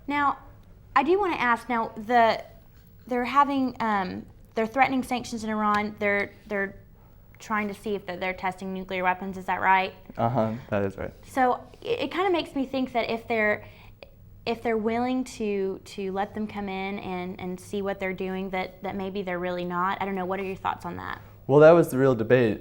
Now, I do want to ask. Now, they're having they're threatening sanctions in Iran. They're trying to see if they're testing nuclear weapons. Is that right? That is right. So it kind of makes me think that if they're willing to let them come in and see what they're doing, that maybe they're really not. I don't know. What are your thoughts on that? Well, that was the real debate.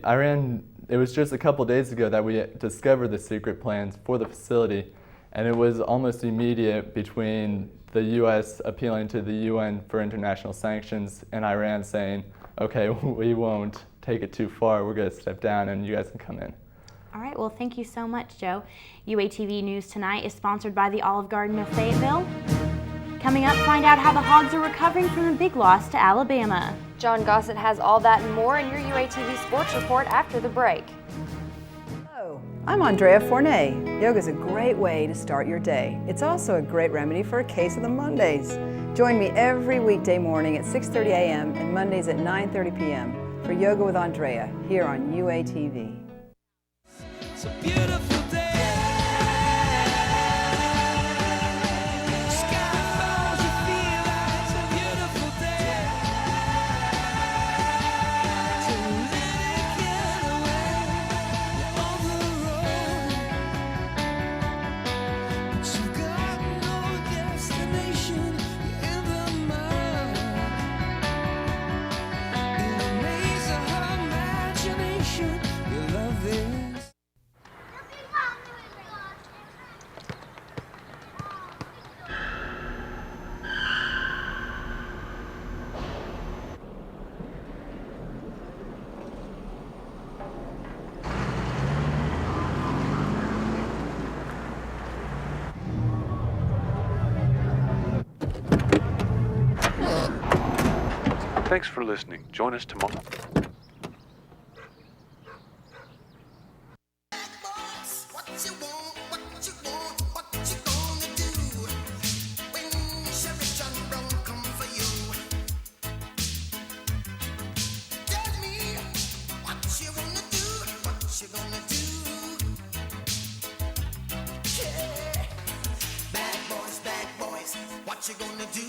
It was just a couple days ago that we discovered the secret plans for the facility, and it was almost immediate between the U.S. appealing to the UN for international sanctions and Iran saying, okay, we won't take it too far, we're going to step down and you guys can come in. All right, well, thank you so much, Joe. UATV News Tonight is sponsored by the Olive Garden of Fayetteville. Coming up, find out how the Hogs are recovering from a big loss to Alabama. John Gossett has all that and more in your UATV Sports Report after the break. Hello, I'm Andrea Fournet. Yoga is a great way to start your day. It's also a great remedy for a case of the Mondays. Join me every weekday morning at 6:30 a.m. and Mondays at 9:30 p.m. for Yoga with Andrea here on UATV. It's a beautiful day. Sky falls, you feel like it's a beautiful day. So let it get away. You're on the road, but you've got no destination. You're in the mud, in a maze of her imagination. Your love is. Thanks for listening. Join us tomorrow. What you gonna do?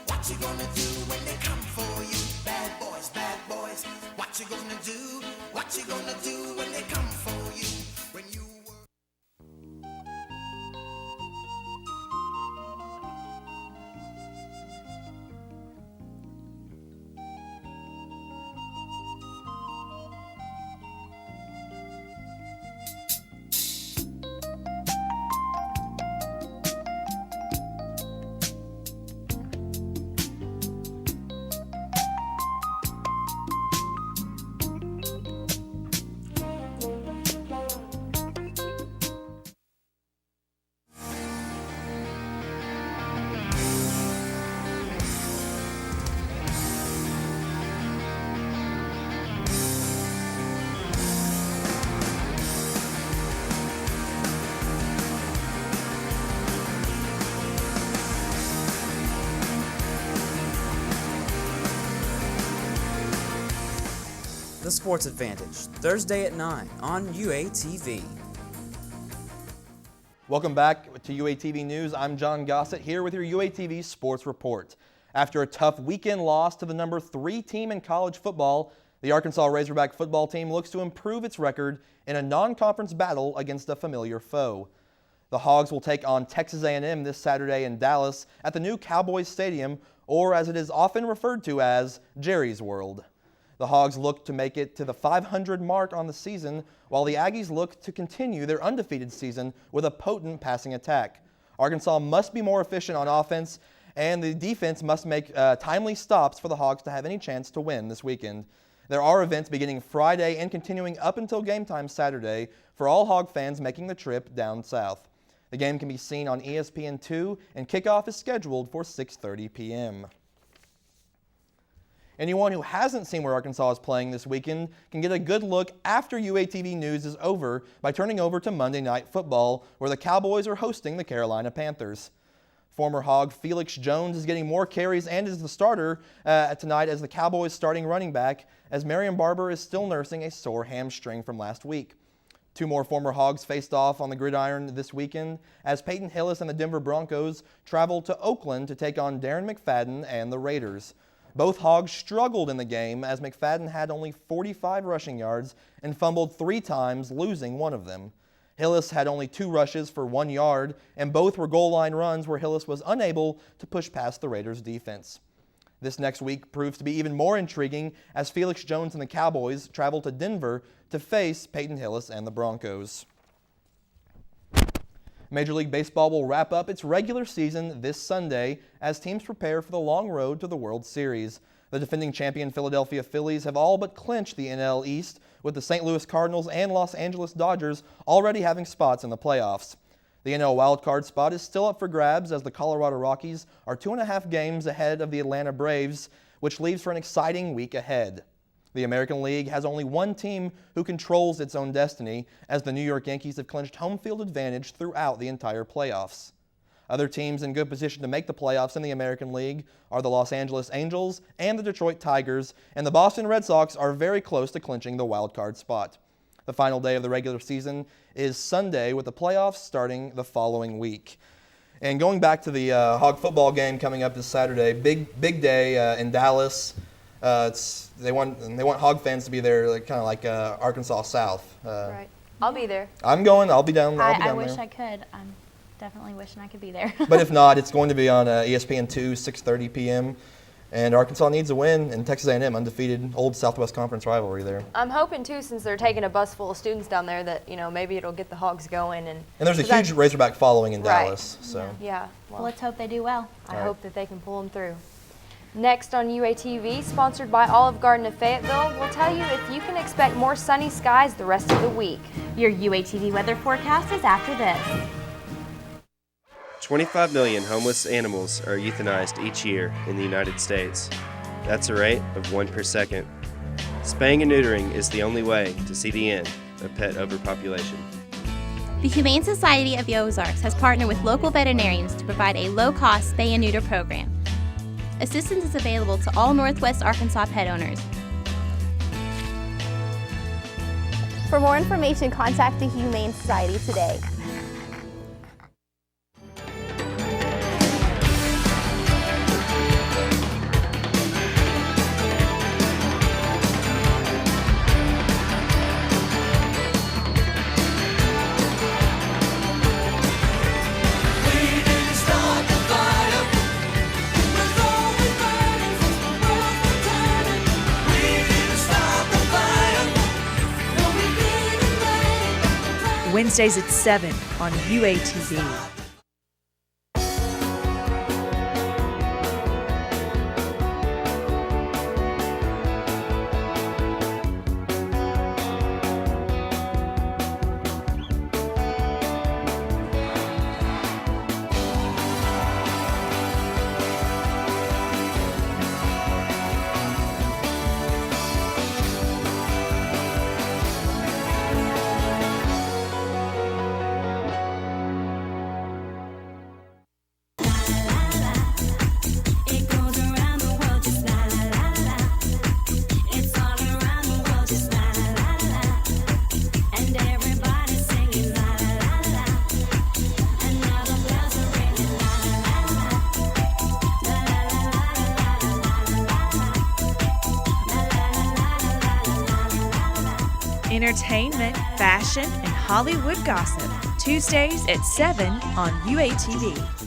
What you gonna do when they come for you? Bad boys, what you gonna do? What you gonna do when they come for you? When you The Sports Advantage, Thursday at 9 on UATV. Welcome back to UATV News. I'm John Gossett here with your UATV Sports Report. After a tough weekend loss to the number 3 team in college football, the Arkansas Razorback football team looks to improve its record in a non-conference battle against a familiar foe. The Hogs will take on Texas A&M this Saturday in Dallas at the new Cowboys Stadium, or as it is often referred to as Jerry's World. The Hogs look to make it to the 500 mark on the season, while the Aggies look to continue their undefeated season with a potent passing attack. Arkansas must be more efficient on offense, and the defense must make timely stops for the Hogs to have any chance to win this weekend. There are events beginning Friday and continuing up until game time Saturday for all Hog fans making the trip down south. The game can be seen on ESPN2, and kickoff is scheduled for 6:30 p.m. Anyone who hasn't seen where Arkansas is playing this weekend can get a good look after UATV News is over by turning over to Monday Night Football, where the Cowboys are hosting the Carolina Panthers. Former Hog Felix Jones is getting more carries and is the starter tonight as the Cowboys starting running back, as Marion Barber is still nursing a sore hamstring from last week. Two more former Hogs faced off on the gridiron this weekend as Peyton Hillis and the Denver Broncos traveled to Oakland to take on Darren McFadden and the Raiders. Both Hogs struggled in the game as McFadden had only 45 rushing yards and fumbled 3 times, losing one of them. Hillis had only 2 rushes for 1 yard, and both were goal line runs where Hillis was unable to push past the Raiders' defense. This next week proves to be even more intriguing as Felix Jones and the Cowboys travel to Denver to face Peyton Hillis and the Broncos. Major League Baseball will wrap up its regular season this Sunday as teams prepare for the long road to the World Series. The defending champion Philadelphia Phillies have all but clinched the NL East, with the St. Louis Cardinals and Los Angeles Dodgers already having spots in the playoffs. The NL wildcard spot is still up for grabs as the Colorado Rockies are 2.5 games ahead of the Atlanta Braves, which leaves for an exciting week ahead. The American League has only one team who controls its own destiny, as the New York Yankees have clinched home field advantage throughout the entire playoffs. Other teams in good position to make the playoffs in the American League are the Los Angeles Angels and the Detroit Tigers, and the Boston Red Sox are very close to clinching the wild card spot. The final day of the regular season is Sunday, with the playoffs starting the following week. And going back to the Hog football game coming up this Saturday, big day in Dallas. They want Hog fans to be there, kind of like Arkansas South. Right. I'll be there. I'm going. I'll be down. I wish I could. I'm definitely wishing I could be there. But if not, it's going to be on ESPN2, 6:30 p.m. And Arkansas needs a win, and Texas A&M undefeated, old Southwest Conference rivalry there. I'm hoping too, since they're taking a bus full of students down there, that maybe it'll get the Hogs going. And there's a huge Razorback following in Dallas. So yeah. Well, let's hope they do well. I hope that they can pull them through. Next on UATV, sponsored by Olive Garden of Fayetteville, we'll tell you if you can expect more sunny skies the rest of the week. Your UATV weather forecast is after this. 25 million homeless animals are euthanized each year in the United States. That's a rate of 1 per second. Spaying and neutering is the only way to see the end of pet overpopulation. The Humane Society of the Ozarks has partnered with local veterinarians to provide a low-cost spay and neuter program. Assistance is available to all Northwest Arkansas pet owners. For more information, contact the Humane Society today. Wednesdays at 7 on UATV. Entertainment, fashion, and Hollywood gossip. Tuesdays at 7 on UATV.